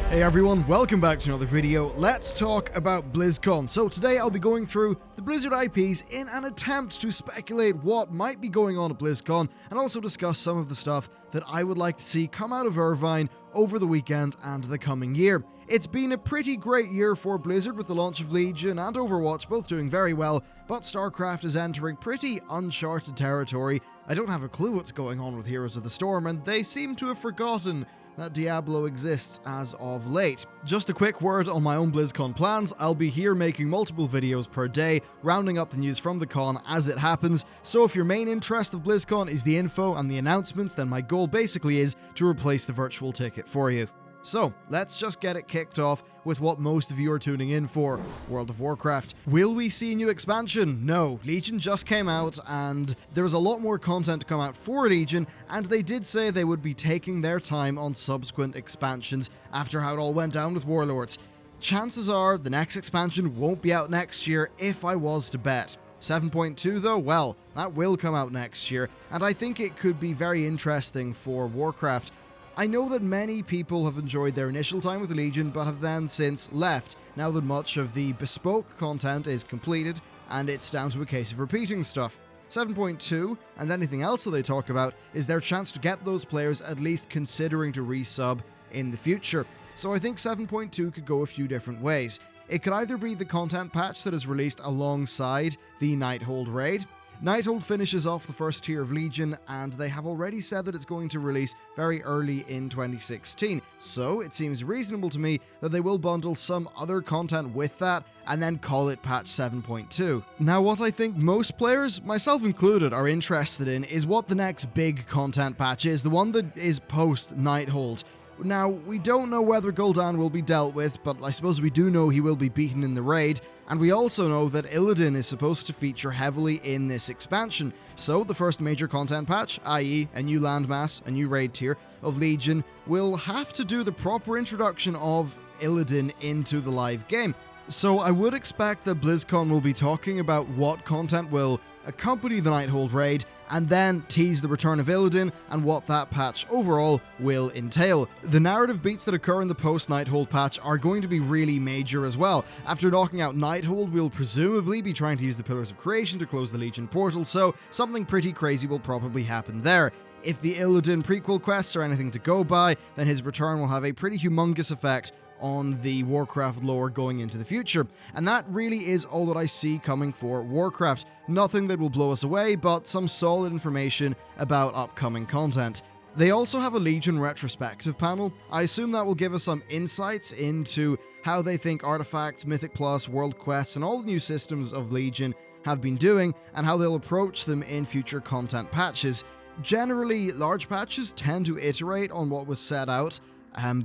Hey everyone, welcome back to another video. Let's talk about BlizzCon. So today I'll be going through the Blizzard IPs in an attempt to speculate what might be going on at BlizzCon and also discuss some of the stuff that I would like to see come out of Irvine over the weekend and the coming year. It's been a pretty great year for Blizzard with the launch of Legion and Overwatch both doing very well, but STARCRAFT is entering pretty uncharted territory. I don't have a clue what's going on with Heroes of the Storm, and they seem to have forgotten that Diablo exists as of late. Just a quick word on my own BlizzCon plans. I'll be here making multiple videos per day, rounding up the news from the con as it happens, so if your main interest of BlizzCon is the info and the announcements, then my goal basically is to replace the virtual ticket for you. So, let's just get it kicked off with what most of you are tuning in for, World of Warcraft. Will we see a new expansion? No, Legion just came out and there was a lot more content to come out for Legion, and they did say they would be taking their time on subsequent expansions after how it all went down with Warlords. Chances are the next expansion won't be out next year if I was to bet. 7.2 though, well, that will come out next year, and I think it could be very interesting for Warcraft. I know that many people have enjoyed their initial time with Legion, but have then since left, now that much of the bespoke content is completed, and it's down to a case of repeating stuff. 7.2, and anything else that they talk about, is their chance to get those players at least considering to resub in the future. So I think 7.2 could go a few different ways. It could either be the content patch that is released alongside the Nighthold raid. Nighthold finishes off the first tier of Legion, and they have already said that it's going to release very early in 2016, so it seems reasonable to me that they will bundle some other content with that, and then call it patch 7.2. Now what I think most players, myself included, are interested in is what the next big content patch is, the one that is post Nighthold. Now, we don't know whether Gul'dan will be dealt with, but I suppose we do know he will be beaten in the raid, and we also know that Illidan is supposed to feature heavily in this expansion. So the first major content patch, i.e. a new landmass, a new raid tier of Legion, will have to do the proper introduction of Illidan into the live game. So I would expect that BlizzCon will be talking about what content will accompany the Nighthold raid, and then tease the return of Illidan and what that patch overall will entail. The narrative beats that occur in the post-Nighthold patch are going to be really major as well. After knocking out Nighthold, we'll presumably be trying to use the Pillars of Creation to close the Legion portal, so something pretty crazy will probably happen there. If the Illidan prequel quests are anything to go by, then his return will have a pretty humongous effect on the Warcraft lore going into the future. And that really is all that I see coming for Warcraft. Nothing that will blow us away, but some solid information about upcoming content. They also have a Legion retrospective panel. I assume that will give us some insights into how they think Artifacts, Mythic Plus, World Quests, and all the new systems of Legion have been doing, and how they'll approach them in future content patches. Generally, large patches tend to iterate on what was set out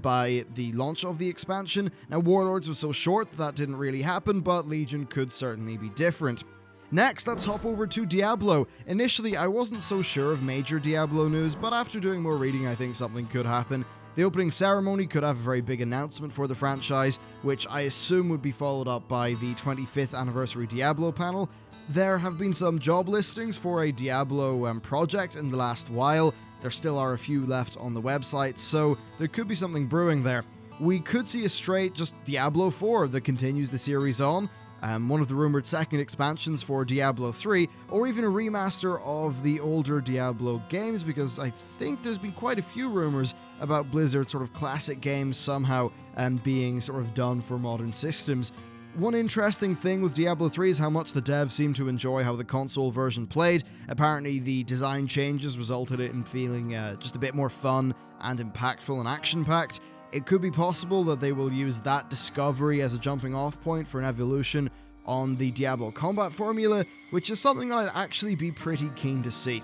by the launch of the expansion. Now, Warlords was so short that didn't really happen, but Legion could certainly be different. Next, let's hop over to Diablo. Initially, I wasn't so sure of major Diablo news, but after doing more reading, I think something could happen. The opening ceremony could have a very big announcement for the franchise, which I assume would be followed up by the 25th anniversary Diablo panel. There have been some job listings for a Diablo project in the last while. There still are a few left on the website, so there could be something brewing there. We could see a straight just Diablo 4 that continues the series on, one of the rumored second expansions for Diablo 3, or even a remaster of the older Diablo games, because I think there's been quite a few rumors about Blizzard sort of classic games somehow being sort of done for modern systems. One interesting thing with Diablo 3 is how much the devs seem to enjoy how the console version played. Apparently the design changes resulted in feeling just a bit more fun and impactful and action-packed. It could be possible that they will use that discovery as a jumping off point for an evolution on the Diablo combat formula, which is something that I'd actually be pretty keen to see.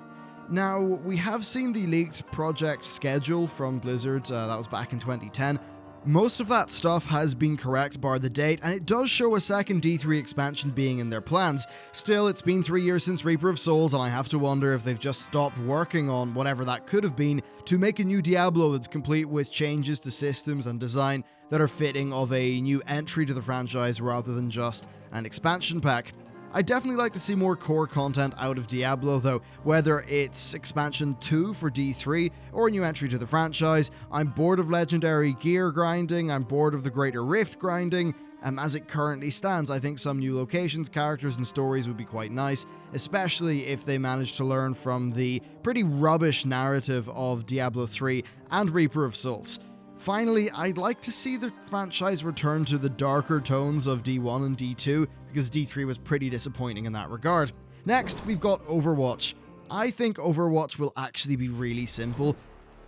Now, we have seen the leaked project schedule from Blizzard, that was back in 2010. Most of that stuff has been correct bar the date, and it does show a second D3 expansion being in their plans. Still, it's been 3 years since Reaper of Souls, and I have to wonder if they've just stopped working on whatever that could have been to make a new Diablo that's complete with changes to systems and design that are fitting of a new entry to the franchise rather than just an expansion pack. I'd definitely like to see more core content out of Diablo though, whether it's expansion 2 for D3 or a new entry to the franchise. I'm bored of legendary gear grinding, I'm bored of the Greater Rift grinding. As it currently stands, I think some new locations, characters, and stories would be quite nice, especially if they manage to learn from the pretty rubbish narrative of Diablo 3 and Reaper of Souls. Finally, I'd like to see the franchise return to the darker tones of D1 and D2, because D3 was pretty disappointing in that regard. Next, we've got Overwatch. I think Overwatch will actually be really simple.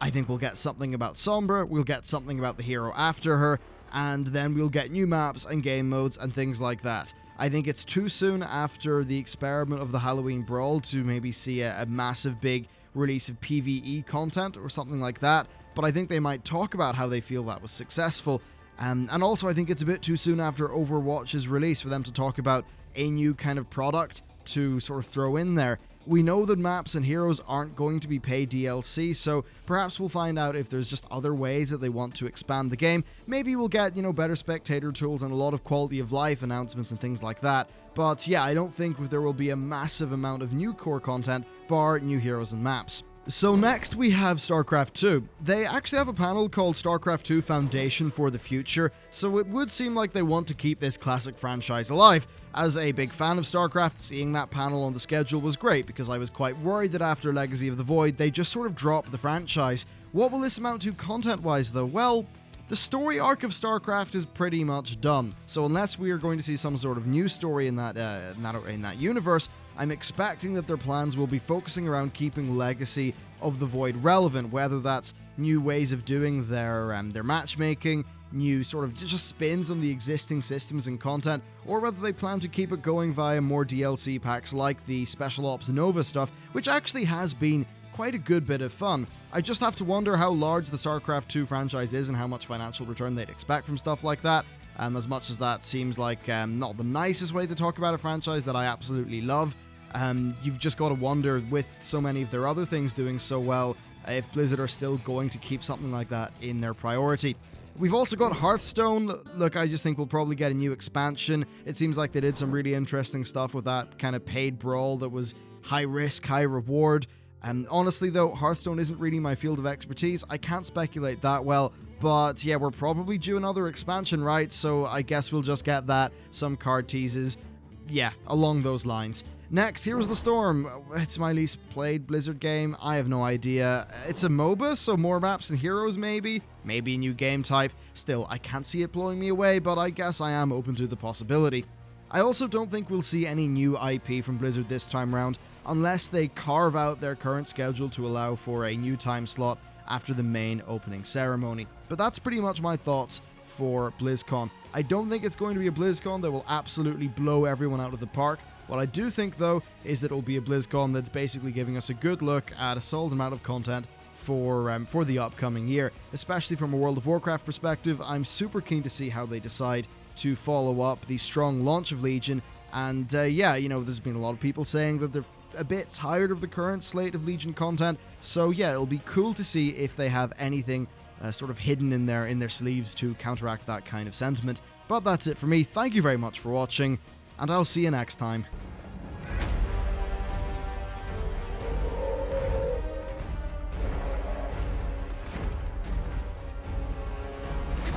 I think we'll get something about Sombra, we'll get something about the hero after her, and then we'll get new maps and game modes and things like that. I think it's too soon after the experiment of the Halloween Brawl to maybe see a massive big release of PvE content or something like that, but I think they might talk about how they feel that was successful. And also I think it's a bit too soon after Overwatch's release for them to talk about a new kind of product to sort of throw in there. We know that maps and heroes aren't going to be paid DLC, so perhaps we'll find out if there's just other ways that they want to expand the game. Maybe we'll get, better spectator tools and a lot of quality of life announcements and things like that. But yeah, I don't think there will be a massive amount of new core content, bar new heroes and maps. So next we have STARCRAFT 2. They actually have a panel called STARCRAFT 2 Foundation for the Future, so it would seem like they want to keep this classic franchise alive. As a big fan of STARCRAFT, seeing that panel on the schedule was great, because I was quite worried that after Legacy of the Void, they just sort of dropped the franchise. What will this amount to content-wise though? Well, the story arc of STARCRAFT is pretty much done, so unless we are going to see some sort of new story in that universe, I'm expecting that their plans will be focusing around keeping Legacy of the Void relevant, whether that's new ways of doing their matchmaking, new sort of just spins on the existing systems and content, or whether they plan to keep it going via more DLC packs like the Special Ops Nova stuff, which actually has been quite a good bit of fun. I just have to wonder how large the STARCRAFT 2 franchise is and how much financial return they'd expect from stuff like that. As much as that seems like not the nicest way to talk about a franchise that I absolutely love, you've just got to wonder, with so many of their other things doing so well, if Blizzard are still going to keep something like that in their priority. We've also got Hearthstone. Look, I just think we'll probably get a new expansion. It seems like they did some really interesting stuff with that kind of paid brawl that was high risk, high reward. Honestly though, Hearthstone isn't really my field of expertise. I can't speculate that well, but yeah, we're probably due another expansion, right? So I guess we'll just get that, some card teases, yeah, along those lines. Next, Heroes of the Storm. It's my least played Blizzard game. I have no idea. It's a MOBA, so more maps and heroes maybe? Maybe a new game type. Still, I can't see it blowing me away, but I guess I am open to the possibility. I also don't think we'll see any new IP from Blizzard this time round, unless they carve out their current schedule to allow for a new time slot after the main opening ceremony. But that's pretty much my thoughts for BlizzCon. I don't think it's going to be a BlizzCon that will absolutely blow everyone out of the park. What I do think, though, is that it'll be a BlizzCon that's basically giving us a good look at a solid amount of content for the upcoming year. Especially from a World of Warcraft perspective, I'm super keen to see how they decide to follow up the strong launch of Legion. And yeah, there's been a lot of people saying that they're a bit tired of the current slate of Legion content. So yeah, it'll be cool to see if they have anything sort of hidden in their sleeves to counteract that kind of sentiment. But that's it for me. Thank you very much for watching, and I'll see you next time.